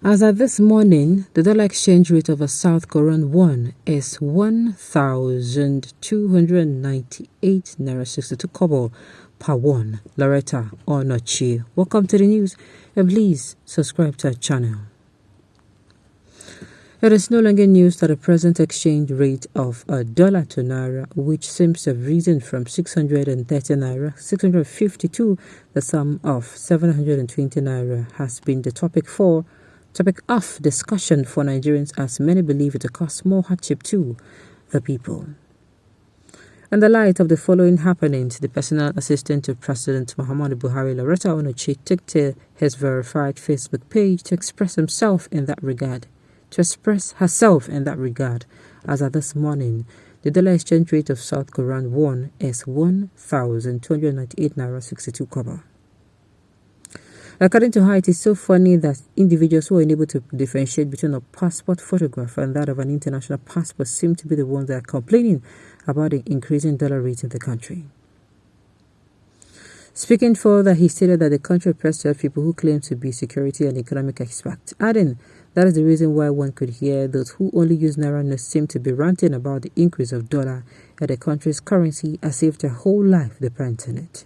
As at this morning, the dollar exchange rate of a South Korean won is 1,298 naira 62 kobo per won. Loretta Onochie. Welcome to the news, and please subscribe to our channel. It is no longer news that the present exchange rate of a dollar to naira, which seems to have risen from 630 naira, 652, the sum of 720 naira, has been the topic of discussion for Nigerians, as many believe it to cause more hardship to the people. In the light of the following happenings, the personal assistant to President Muhammadu Buhari, Loretta Onochie, took to his verified Facebook page to express herself in that regard, as at this morning, the dollar exchange rate of South Korean won is 1,298 naira 62 kobo. According to her, it is so funny that individuals who are unable to differentiate between a passport photograph and that of an international passport seem to be the ones that are complaining about the increasing dollar rate in the country. Speaking further, he stated that the country oppressed to help people who claim to be security and economic experts, adding that is the reason why one could hear those who only use naira notes seem to be ranting about the increase of dollar at the country's currency as if their whole life depends on it.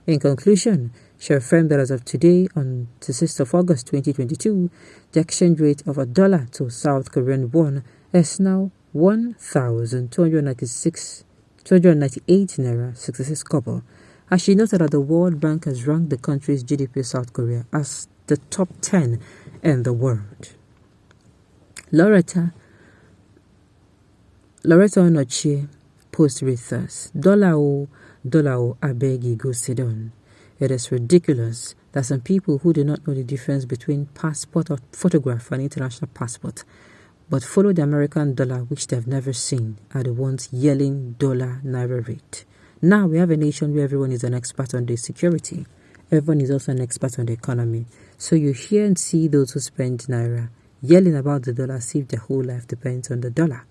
In conclusion, she affirmed that as of today, on the 6th of August 2022, the exchange rate of a dollar to South Korean won is now 1,298 naira 66 kobo. As she noted that the World Bank has ranked the country's GDP, South Korea, as the top 10 in the world. Loretta Onochie post with us. Dollar, I beg you, go sit down. It is ridiculous that some people who do not know the difference between passport or photograph and international passport, but follow the American dollar, which they have never seen, are the ones yelling dollar naira rate. Now we have a nation where everyone is an expert on the security. Everyone is also an expert on the economy. So you hear and see those who spend naira yelling about the dollar as if their whole life depends on the dollar.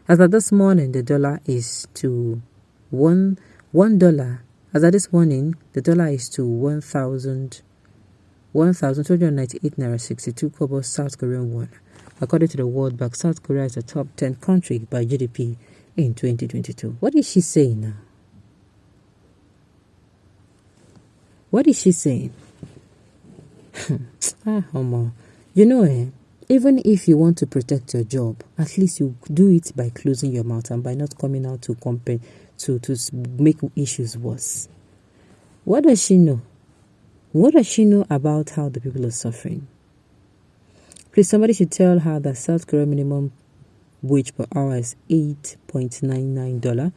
As of this morning, the dollar is to $1. As of this morning, the dollar is to 1,298 naira 62 kobo South Korean won. According to the World Bank, South Korea is a top 10 country by GDP in 2022. What is she saying now? What is she saying? Even if you want to protect your job, at least you do it by closing your mouth and by not coming out to make issues worse. What does she know? What does she know about how the people are suffering? Please, somebody should tell her that South Korea minimum wage per hour is $8.99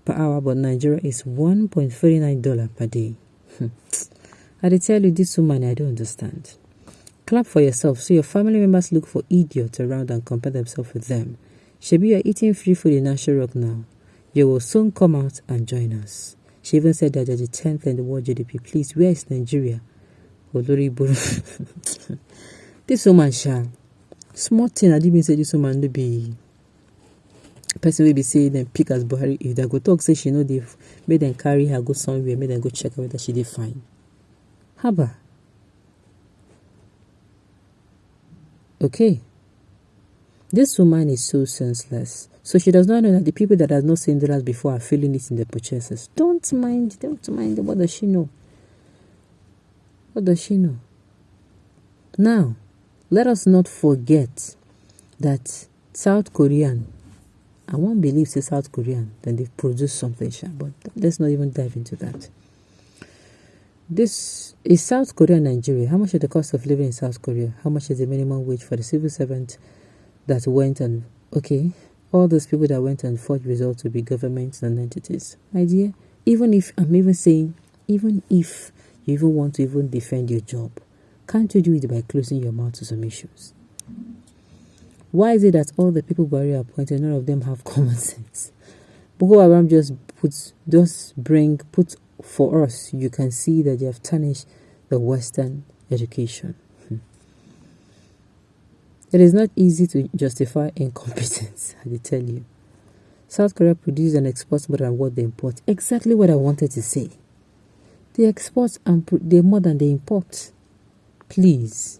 per hour, but Nigeria is $1.39 per day. I tell you, this woman, I don't understand. Clap for yourself so your family members look for idiots around and compare themselves with them. Shebi, you are eating free food in National Rock now. You will soon come out and join us. She even said that you're the 10th in the world GDP. Please, where is Nigeria? This woman, small thing, I didn't say this woman to be person will be saying them pick as Buhari. If they go talk, say she know they've made them carry her, go somewhere, made them go check her whether she did fine. Haba. Okay. This woman is so senseless. So she does not know that the people that have not seen dollars before are feeling it in their purchases. Don't mind. What does she know? What does she know? Now, let us not forget that South Korean, I won't believe it's South Korean, then they've produced something, but let's not even dive into that. This is South Korea and Nigeria. How much is the cost of living in South Korea? How much is the minimum wage for the civil servant that went and, all those people that went and forged results to be governments and entities? My dear, even if you even want to even defend your job, can't you do it by closing your mouth to some issues? Why is it that all the people Buhari appointed, none of them have common sense? Boko Haram just put for us, you can see that they have tarnished the Western education. It is not easy to justify incompetence, I tell you. South Korea produces and exports more than what they import. Exactly what I wanted to say. They export and they more than they import. Please.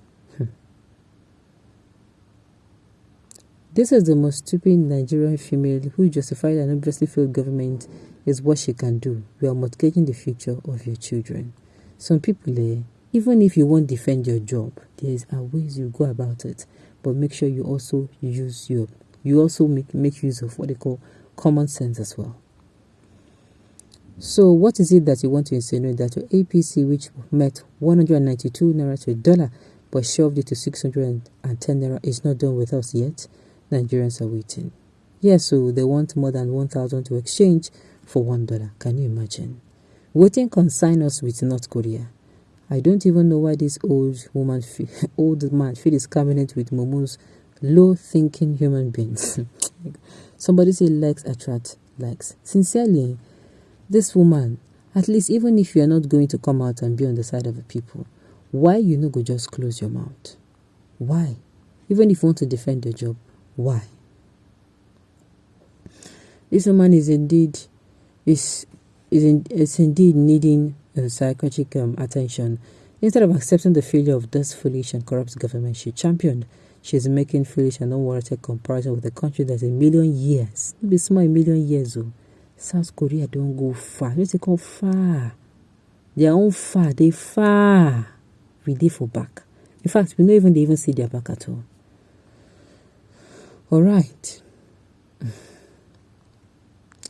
This is the most stupid Nigerian female who justified an obviously failed government is what she can do. You are mortgaging the future of your children. Some people, even if you won't defend your job, there are ways you go about it. But make sure you also make use of what they call common sense as well. So what is it that you want to insinuate? That your APC, which met 192 naira to a dollar, but shoved it to 610 naira, is not done with us yet? Nigerians are waiting. Yes, so they want more than 1,000 to exchange for $1. Can you imagine? Waiting consign us with North Korea. I don't even know why this old man feel his cabinet with Momo's low-thinking human beings. Somebody say likes attract likes. Sincerely, this woman, at least even if you are not going to come out and be on the side of the people, why you no go just close your mouth? Why? Even if you want to defend your job, why? This woman is indeed needing psychiatric attention. Instead of accepting the failure of this foolish and corrupt government she championed, she is making foolish and unwarranted comparison with a country that's a million years. It'll be small, a million years old. South Korea don't go far. Let's go far. They are on far. They far. We did for back. In fact, we don't even see their back at all. All right.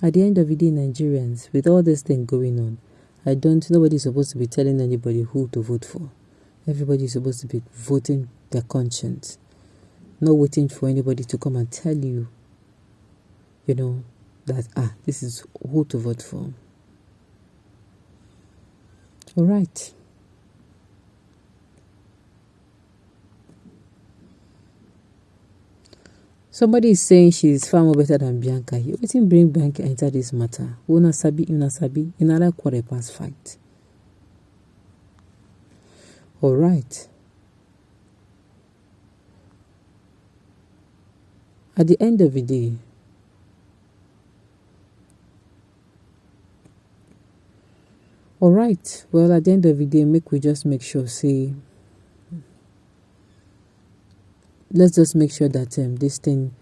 At the end of the day, Nigerians, with all this thing going on, nobody's supposed to be telling anybody who to vote for. Everybody's supposed to be voting their conscience. Not waiting for anybody to come and tell you, that, this is who to vote for. All right. Somebody is saying she is far more better than Bianca. You waiting bring Bianca into this matter. Una sabi, like quarter past fight. All right. At the end of the day, all right. Well, at the end of the day, we just make sure, let's just make sure that this thing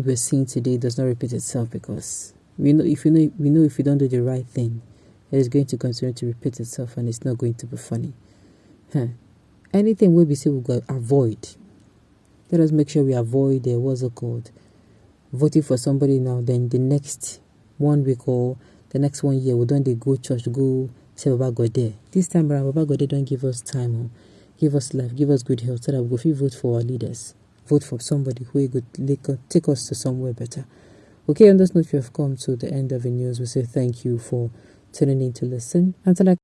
we're seeing today does not repeat itself, because we know if you don't do the right thing, it is going to continue to repeat itself, and it's not going to be funny. Anything we say we'll avoid. Let us make sure we avoid voting for somebody now. Then the next 1 week or the next 1 year, we don't go church, go say Baba God there. This time around, Baba God there don't give us time. Give us life, give us good health, so that we go vote for our leaders. Vote for somebody who could take us to somewhere better. Okay, on this note, we have come to the end of the news. We say thank you for tuning in to listen. Until I